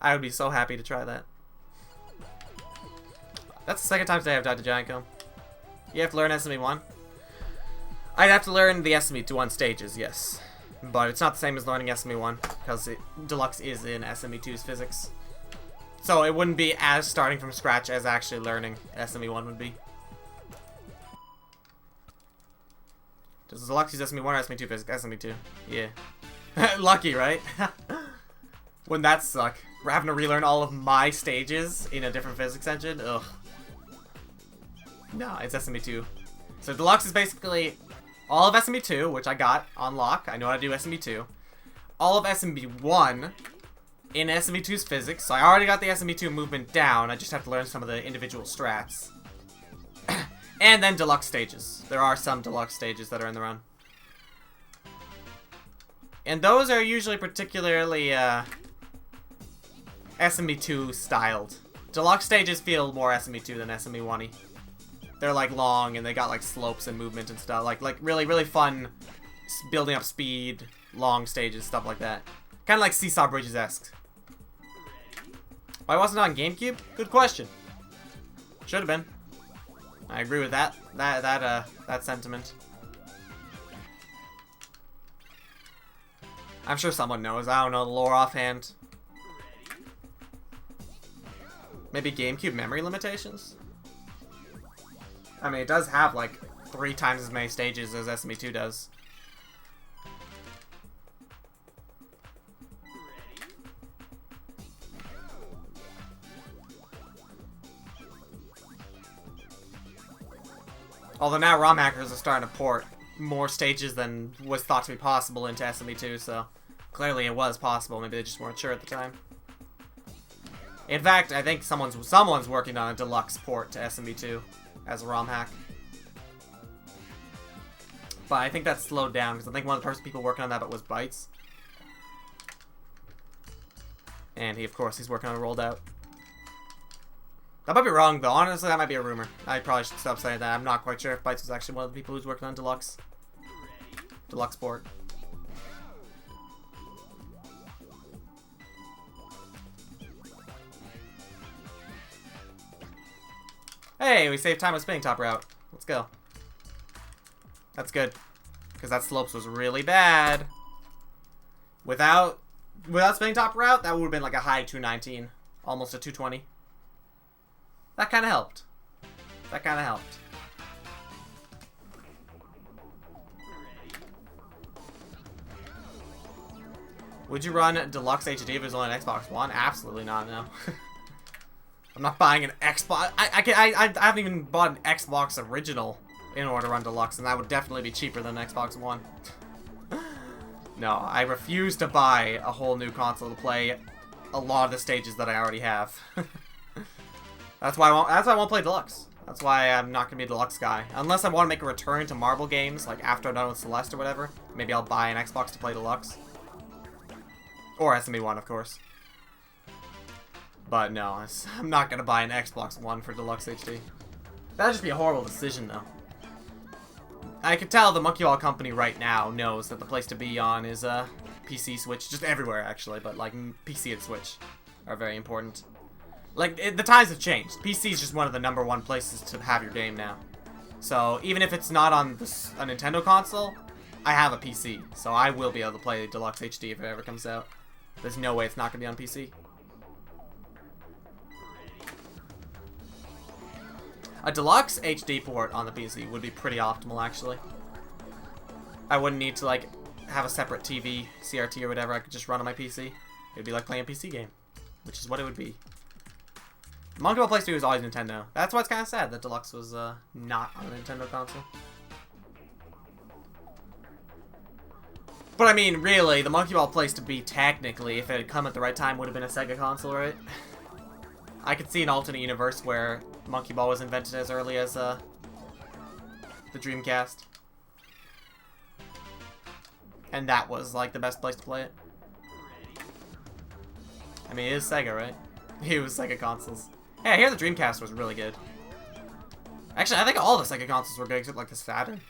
I would be so happy to try that. That's the second time today I've died to Giant Comb. You have to learn SME 1. I'd have to learn the SME 1 stages, yes. But it's not the same as learning SME 1, because Deluxe is in SME 2's physics. So it wouldn't be as starting from scratch as actually learning SME 1 would be. Does Deluxe use SME 1 or SME 2 physics? SME 2. Yeah. Lucky, right? Wouldn't that suck? We're having to relearn all of my stages in a different physics engine? Ugh. No, it's SME 2. So Deluxe is basically all of SME 2, which I got on lock. I know how to do SME 2. All of SME 1 in SME 2's physics. So I already got the SME 2 movement down. I just have to learn some of the individual strats. And then Deluxe stages. There are some Deluxe stages that are in the run. And those are usually particularly SME 2 styled. Deluxe stages feel more SME 2 than SME 1-y. They're like long and they got like slopes and movement and stuff. Like really fun building up speed, long stages, stuff like that. Kind of like Seesaw Bridges-esque. Why wasn't it on GameCube? Good question. Should have been. I agree with that sentiment. I'm sure someone knows. I don't know the lore offhand. Maybe GameCube memory limitations? I mean, it does have like 3 times as many stages as SME 2 does. Although now ROM hackers are starting to port more stages than was thought to be possible into SME 2, so clearly it was possible. Maybe they just weren't sure at the time. In fact, I think someone's working on a deluxe port to SME 2 as a ROM hack. But I think that's slowed down because I think one of the first people working on that was Bytes. And he, of course, he's working on a rolled out. That might be wrong, though. Honestly, that might be a rumor. I probably should stop saying that. I'm not quite sure if Bytes was actually one of the people who's working on Deluxe. Deluxe port. Hey, we saved time with spinning top route. Let's go. That's good. Because that slopes was really bad. Without spinning top route, that would have been like a high 219. Almost a 220. That kind of helped. That kind of helped. Would you run Deluxe HD if it was only an Xbox One? Absolutely not, no. I'm not buying an Xbox. I haven't even bought an Xbox original in order to run Deluxe, and that would definitely be cheaper than an Xbox One. No, I refuse to buy a whole new console to play a lot of the stages that I already have. That's why I won't play Deluxe. That's why I'm not gonna be a Deluxe guy. Unless I want to make a return to Marble games, like after I'm done with Celeste or whatever. Maybe I'll buy an Xbox to play Deluxe. Or SME 1, of course. But no, I'm not gonna buy an Xbox One for Deluxe HD. That'd just be a horrible decision, though. I could tell the Monkey Ball Company right now knows that the place to be on is PC, Switch, just everywhere actually, but like PC and Switch are very important. Like, the times have changed. PC is just one of the #1 places to have your game now. So, even if it's not on a Nintendo console, I have a PC. So I will be able to play Deluxe HD if it ever comes out. There's no way it's not going to be on PC. A Deluxe HD port on the PC would be pretty optimal, actually. I wouldn't need to, like, have a separate TV, CRT or whatever. I could just run on my PC. It would be like playing a PC game, which is what it would be. Monkey Ball Place 2 is always Nintendo. That's why it's kind of sad that Deluxe was not on a Nintendo console. But I mean, really, the Monkey Ball Place to be technically, if it had come at the right time, would have been a Sega console, right? I could see an alternate universe where Monkey Ball was invented as early as the Dreamcast. And that was like the best place to play it. I mean, it is Sega, right? It was Sega consoles. Hey, I hear the Dreamcast was really good. Actually, I think all the Sega consoles were good except like the Saturn.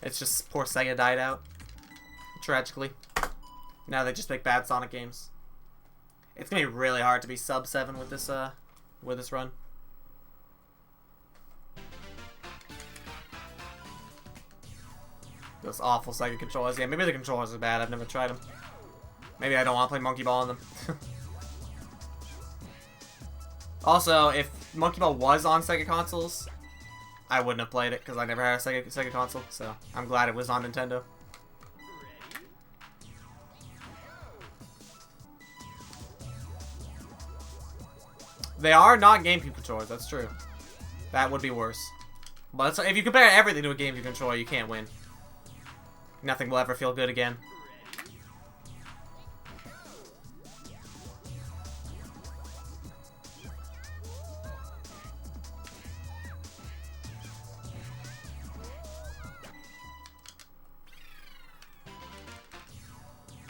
It's just poor Sega died out. Tragically. Now they just make bad Sonic games. It's gonna be really hard to be sub 7 with this run. Those awful Sega controllers. Yeah, maybe the controllers are bad. I've never tried them. Maybe I don't want to play Monkey Ball on them. Also, if Monkey Ball was on Sega consoles, I wouldn't have played it because I never had a Sega console. So I'm glad it was on Nintendo. They are not GameCube controllers. That's true. That would be worse. But if you compare everything to a GameCube controller, you can't win. Nothing will ever feel good again.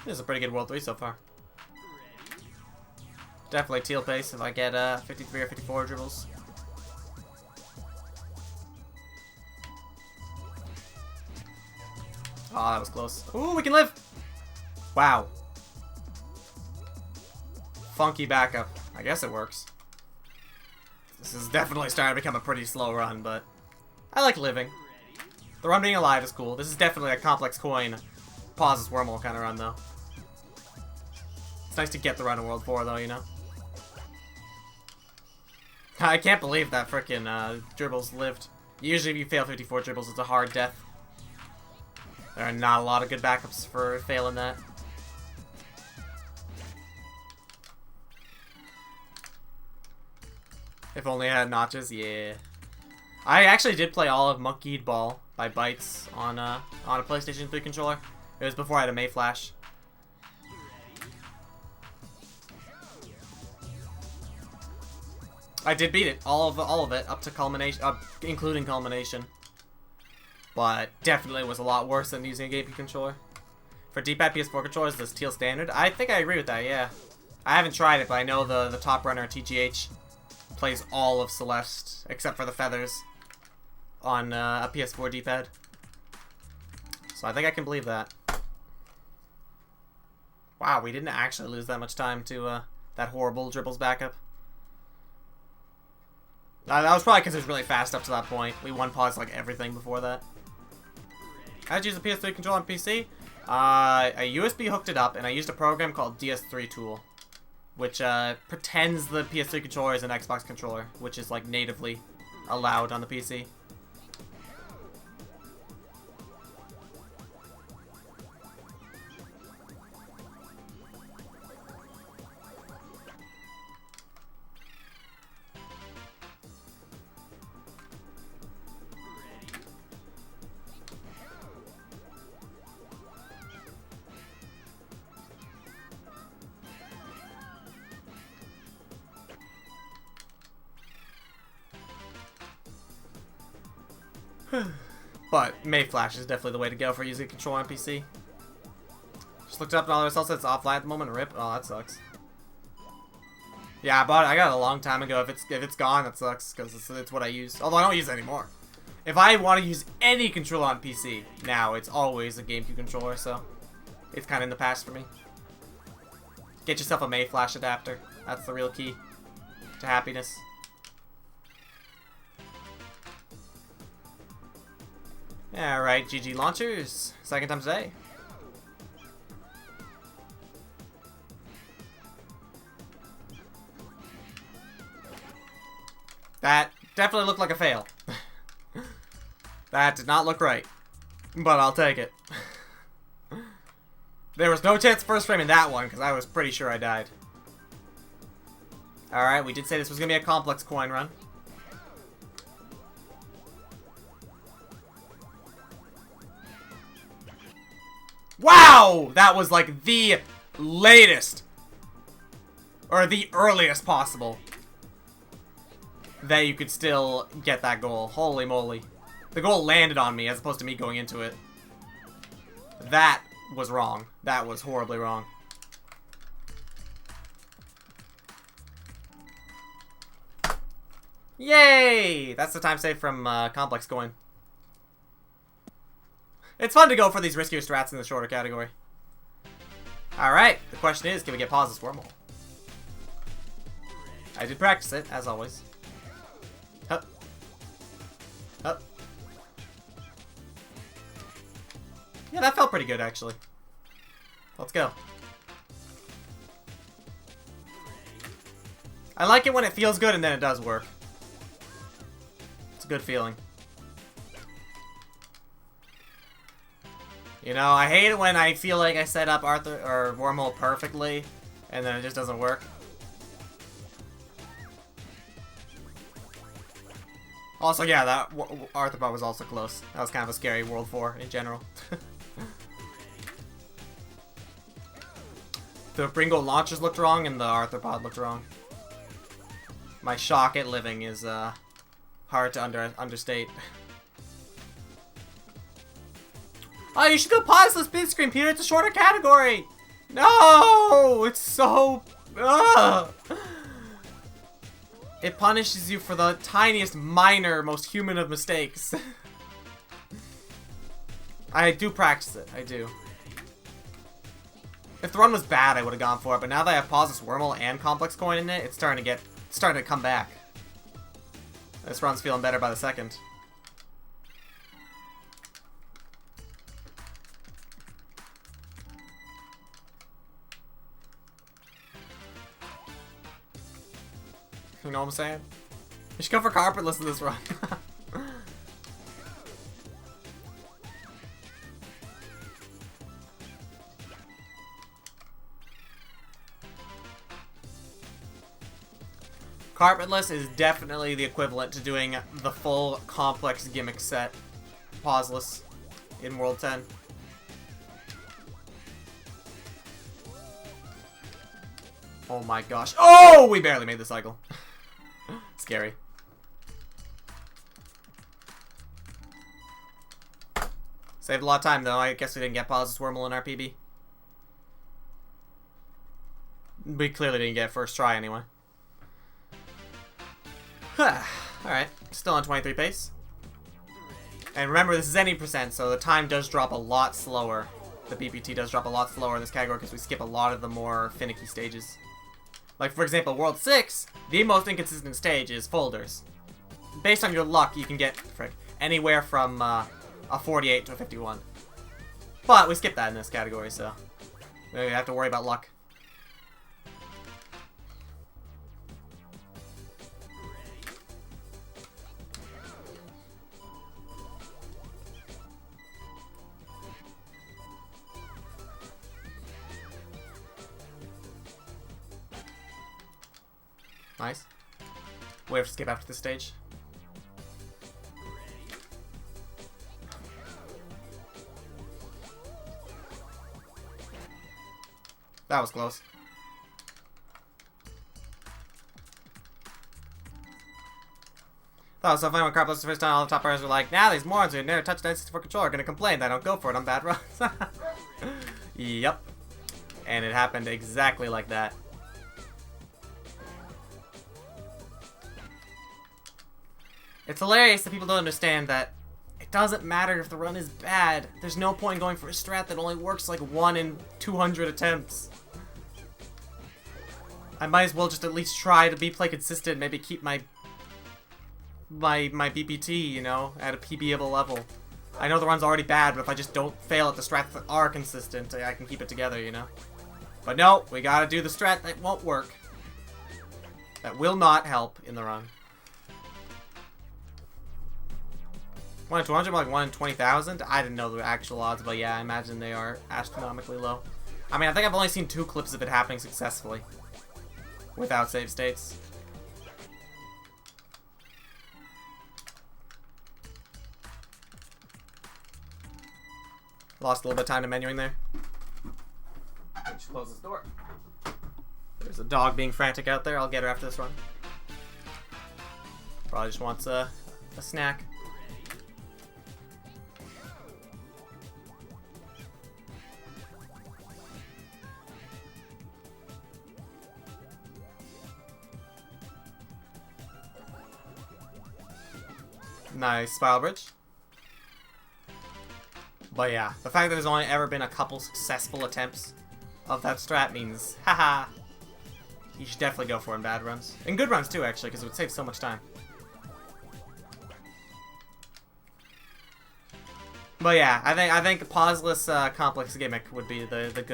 This is a pretty good World 3 so far. Definitely teal pace if I get 53 or 54 dribbles. Oh, that was close. Ooh, we can live! Wow. Funky backup. I guess it works. This is definitely starting to become a pretty slow run, but I like living. The run being alive is cool. This is definitely a complex coin, pauses wormhole kind of run, though. It's nice to get the run in World 4, though, you know? I can't believe that frickin' dribbles lived. Usually if you fail 54 dribbles, it's a hard death. There are not a lot of good backups for failing that. If only I had notches, yeah. I actually did play all of Monkeyed Ball by Bytes on a PlayStation 3 controller. It was before I had a Mayflash. I did beat it, all of it, up to culmination, including culmination. But definitely was a lot worse than using a GameCube controller. For D-pad PS4 controllers, this teal standard. I think I agree with that, yeah. I haven't tried it, but I know the top runner TGH plays all of Celeste, except for the feathers, on a PS4 D-pad. So I think I can believe that. Wow, we didn't actually lose that much time to that horrible dribbles backup. That was probably because it was really fast up to that point. We one-paused like everything before that. How'd you use a PS3 controller on PC? I USB hooked it up, and I used a program called DS3 Tool, which pretends the PS3 controller is an Xbox controller, which is like natively allowed on the PC. But Mayflash is definitely the way to go for using a controller on PC. Just looked it up and all the results said it's offline at the moment. Rip. Oh, that sucks. Yeah, I bought it. I got it a long time ago. If it's gone, that sucks because it's what I use. Although I don't use it anymore. If I want to use any controller on PC now, it's always a GameCube controller. So it's kind of in the past for me. Get yourself a Mayflash adapter. That's the real key to happiness. Alright, GG launchers. Second time today. That definitely looked like a fail. That did not look right. But I'll take it. There was no chance first frame in that one, because I was pretty sure I died. Alright, we did say this was going to be a complex coin run. Wow! That was like the latest, or the earliest possible, that you could still get that goal. Holy moly. The goal landed on me as opposed to me going into it. That was wrong. That was horribly wrong. Yay! That's the time save from Complex Coin. It's fun to go for these riskier strats in the shorter category. Alright, the question is, can we get pause this wormhole? I did practice it, as always. Hup. Hup. Yeah, that felt pretty good, actually. Let's go. I like it when it feels good and then it does work. It's a good feeling. You know, I hate it when I feel like I set up wormhole perfectly and then it just doesn't work. Also, yeah, that arthropod was also close. That was kind of a scary World 4 in general. The Bringo launchers looked wrong and the arthropod looked wrong. My shock at living is hard to understate. Oh, you should go pause the spin screen, Peter. It's a shorter category. No, it's so. It punishes you for the tiniest, minor, most human of mistakes. I do practice it. I do. If the run was bad, I would have gone for it. But now that I have pause this wormhole and complex coin in it, it's starting to come back. This run's feeling better by the second. You know what I'm saying? You should go for carpetless in this run. Carpetless is definitely the equivalent to doing the full complex gimmick set pauseless in World 10. Oh my gosh. Oh, we barely made the cycle. Scary. Saved a lot of time though. I guess we didn't get pauseless wormhole in our PB. We clearly didn't get it first try anyway. Alright, still on 23 pace. And remember, this is any percent, so the time does drop a lot slower. The BPT does drop a lot slower in this category because we skip a lot of the more finicky stages. Like, for example, World 6, the most inconsistent stage is folders. Based on your luck, you can get, anywhere from a 48 to a 51. But we skip that in this category, so we don't have to worry about luck. Nice. We have to skip after this stage. That was close. That was so funny when Carplus the first time all the top players were like, nah, these morons who never touched the N64 controller are gonna complain that I don't go for it on bad runs. Yep. And it happened exactly like that. It's hilarious that people don't understand that it doesn't matter if the run is bad. There's no point going for a strat that only works like 1 in 200 attempts. I might as well just at least try to play consistent, maybe keep my BPT, you know, at a PBable level. I know the run's already bad, but if I just don't fail at the strats that are consistent, I can keep it together, you know. But no, we gotta do the strat that won't work. That will not help in the run. 1 in 200, like 1 in 20,000? I didn't know the actual odds, but yeah, I imagine they are astronomically low. I mean, I think I've only seen 2 clips of it happening successfully. Without save states. Lost a little bit of time to menuing there. I should close this door. There's a dog being frantic out there. I'll get her after this run. Probably just wants a snack. Nice spiral bridge. But yeah, the fact that there's only ever been a couple successful attempts of that strat means, haha, you should definitely go for it in bad runs. In good runs too, actually, because it would save so much time. But yeah, I think pauseless complex gimmick would be the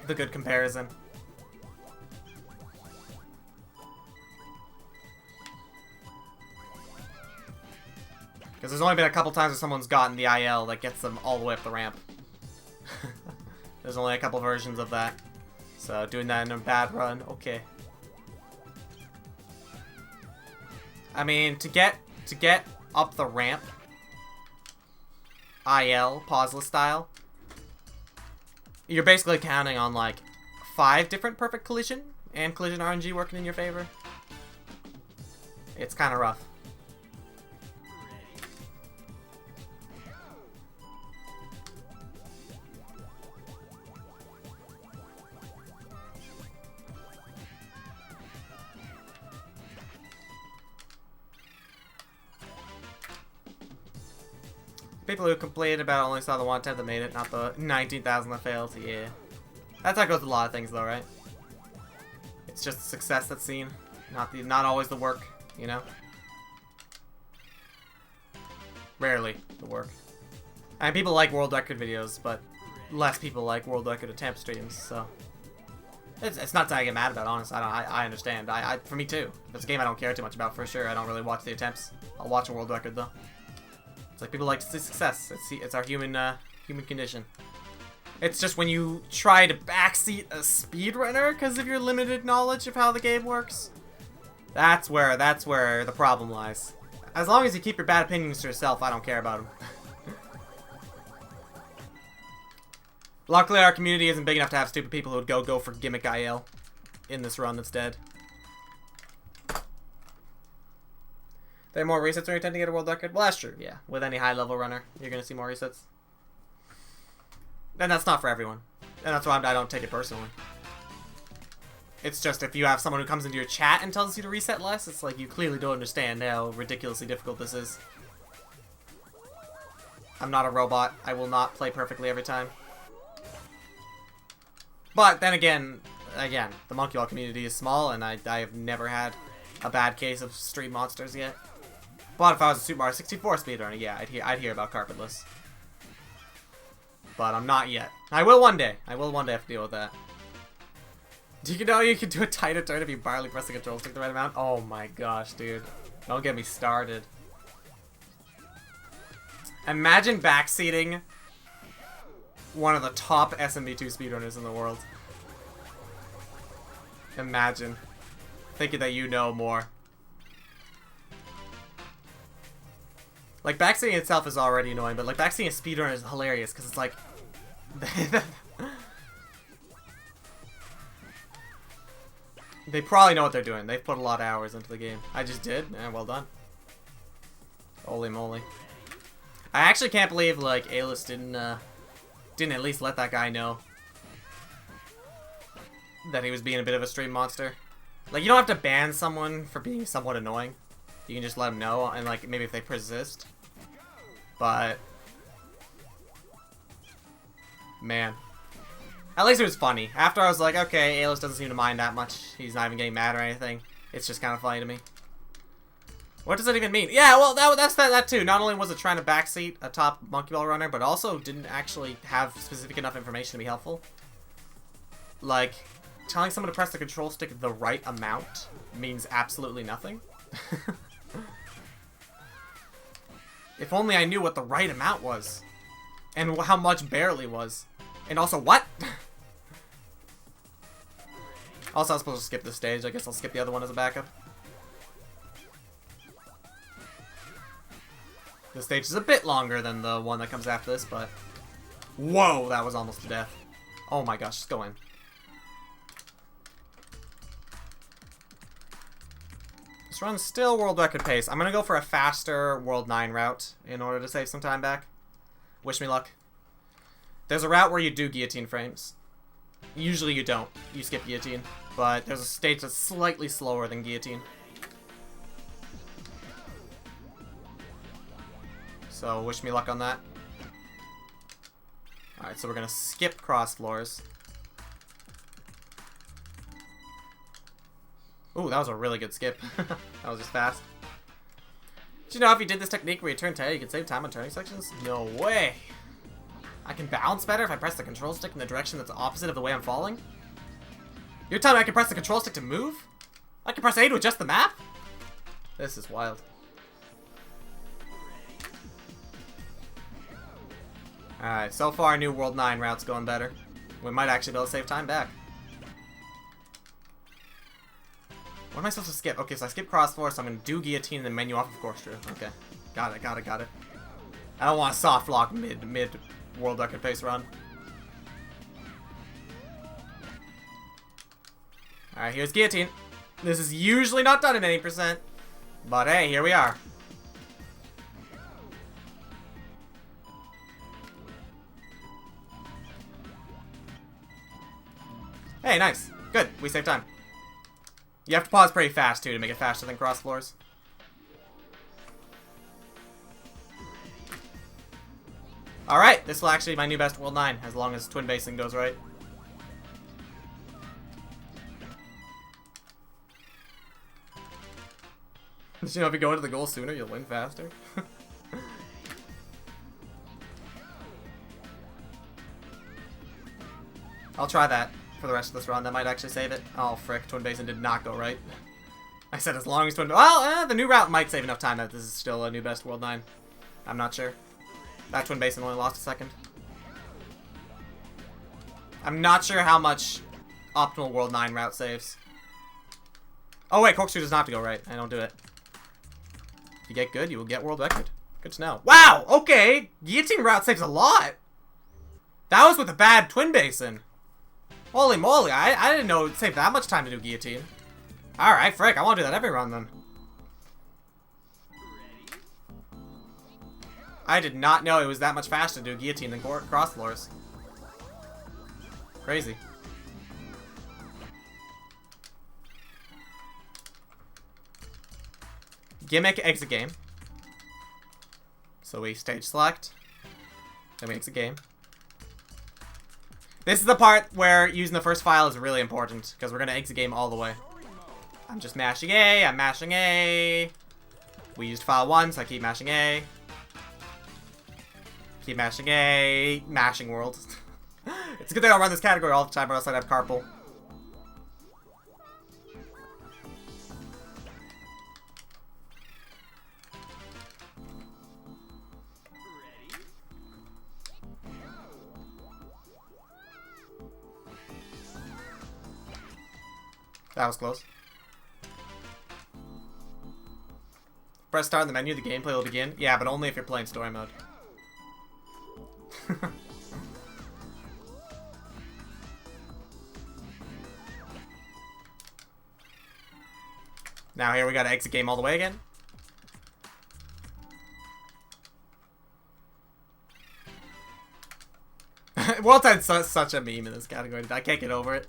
good comparison. Because there's only been a couple times where someone's gotten the IL that gets them all the way up the ramp. There's only a couple versions of that. So doing that in a bad run, okay. I mean, to get up the ramp, IL, pauseless style, you're basically counting on like 5 different perfect collision and collision RNG working in your favor. It's kind of rough. People who complained about only saw the one attempt that made it, not the 19,000 that failed. Yeah. That's how it goes with a lot of things though, right? It's just the success that's seen, not always the work, you know? Rarely the work. And people like world record videos, but less people like world record attempt streams, so it's not something I get mad about, honestly. I understand. For me too. If it's a game I don't care too much about, for sure. I don't really watch the attempts. I'll watch a world record though. It's like people like to see success. It's our human condition. It's just when you try to backseat a speedrunner because of your limited knowledge of how the game works. That's where the problem lies. As long as you keep your bad opinions to yourself, I don't care about them. Luckily, our community isn't big enough to have stupid people who would go for gimmick IL in this run that's dead. There are more resets when you tend to get a world record? Well, that's true, yeah. With any high-level runner, you're going to see more resets. And that's not for everyone. And that's why I don't take it personally. It's just if you have someone who comes into your chat and tells you to reset less, it's like you clearly don't understand how ridiculously difficult this is. I'm not a robot. I will not play perfectly every time. But then again, the Monkey Ball community is small, and I have never had a bad case of street monsters yet. But if I was a Super Mario 64 speedrunner, yeah, I'd hear about carpetless. But I'm not yet. I will one day. I will one day have to deal with that. Do you know you can do a tighter turn if you barely press the control stick the right amount? Oh my gosh, dude. Don't get me started. Imagine backseating one of the top SMB2 speedrunners in the world. Imagine. Thinking that you know more. Like, backseating itself is already annoying, but like backseating a speedrunner is hilarious because it's like they probably know what they're doing. They've put a lot of hours into the game. I just did, and well done. Holy moly. I actually can't believe like A-List didn't at least let that guy know that he was being a bit of a stream monster. Like, you don't have to ban someone for being somewhat annoying. You can just let them know, and like maybe if they persist. But man, at least it was funny. After I was like, okay, A-List doesn't seem to mind that much. He's not even getting mad or anything. It's just kind of funny to me. What does that even mean? Yeah, well, that's that too. Not only was it trying to backseat a top Monkey Ball runner, but also didn't actually have specific enough information to be helpful. Like, telling someone to press the control stick the right amount means absolutely nothing. If only I knew what the right amount was. And how much barely was. And also, what? Also, I was supposed to skip this stage. I guess I'll skip the other one as a backup. This stage is a bit longer than the one that comes after this, but... Whoa, that was almost to death. Oh my gosh, just go in. This run's still world record pace. I'm gonna go for a faster World 9 route in order to save some time back. Wish me luck. There's a route where you do guillotine frames. Usually you don't. You skip guillotine. But there's a stage that's slightly slower than guillotine. So wish me luck on that. Alright, so we're gonna skip cross floors. Ooh, that was a really good skip. That was just fast. Did you know if you did this technique where you turn tail, you can save time on turning sections? No way. I can bounce better if I press the control stick in the direction that's opposite of the way I'm falling? You're telling me I can press the control stick to move? I can press A to adjust the map? This is wild. Alright, so far new World 9 route's going better. We might actually be able to save time back. What am I supposed to skip? Okay, so I skip cross floor, so I'm going to do guillotine and then menu off of corkscrew. Okay. Got it, got it, got it. I don't want to soft lock mid world record pace run. Alright, here's guillotine. This is usually not done at any percent. But hey, here we are. Hey, nice. Good. We saved time. You have to pause pretty fast, too, to make it faster than cross floors. Alright, this will actually be my new best World 9, as long as twin basing goes right. Did you know if you go into the goal sooner, you'll win faster? I'll try that for the rest of this run. That might actually save it. Oh, frick. Twin Basin did not go right. I said as long as Twin... Well, the new route might save enough time that this is still a new best World 9. I'm not sure. That Twin Basin only lost a second. I'm not sure how much optimal World 9 route saves. Oh, wait. Corkscrew does not have to go right. I don't do it. If you get good, you will get world record. Good to know. Wow! Okay! Guillotine route saves a lot! That was with a bad Twin Basin. Holy moly, I didn't know it saved that much time to do guillotine. Alright, frick, I want to do that every run then. I did not know it was that much faster to do guillotine than cross floors. Crazy. Gimmick, exit game. So we stage select. Then we exit game. This is the part where using the first file is really important, because we're going to exit game all the way. I'm just mashing A, I'm mashing A. We used file 1, so I keep mashing A. Keep mashing A. Mashing world. It's a good thing I'll run this category all the time, or else I'd have carpal. That was close. Press start in the menu, the gameplay will begin. Yeah, but only if you're playing story mode. Now here we gotta exit game all the way again. World Time's such a meme in this category. I can't get over it.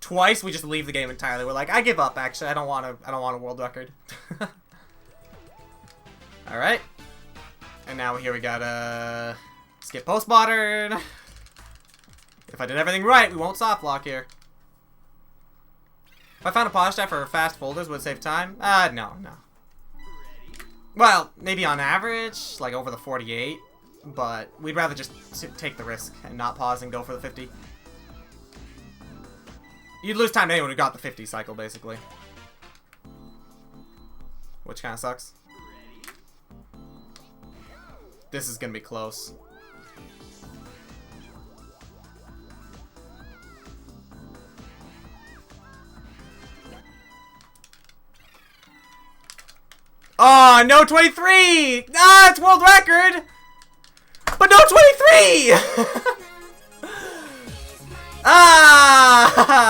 Twice we just leave the game entirely. We're like, I give up. Actually, I don't want a world record. All right. And now here we gotta skip postmodern. If I did everything right, we won't soft lock here. If I found a pause step for fast folders, would it save time? No. Well, maybe on average, like over the 48, but we'd rather just take the risk and not pause and go for the 50. You'd lose time to anyone who got the 50 cycle, basically. Which kind of sucks. This is gonna be close. Oh, no 23! Ah, it's world record! But no 23! Ah!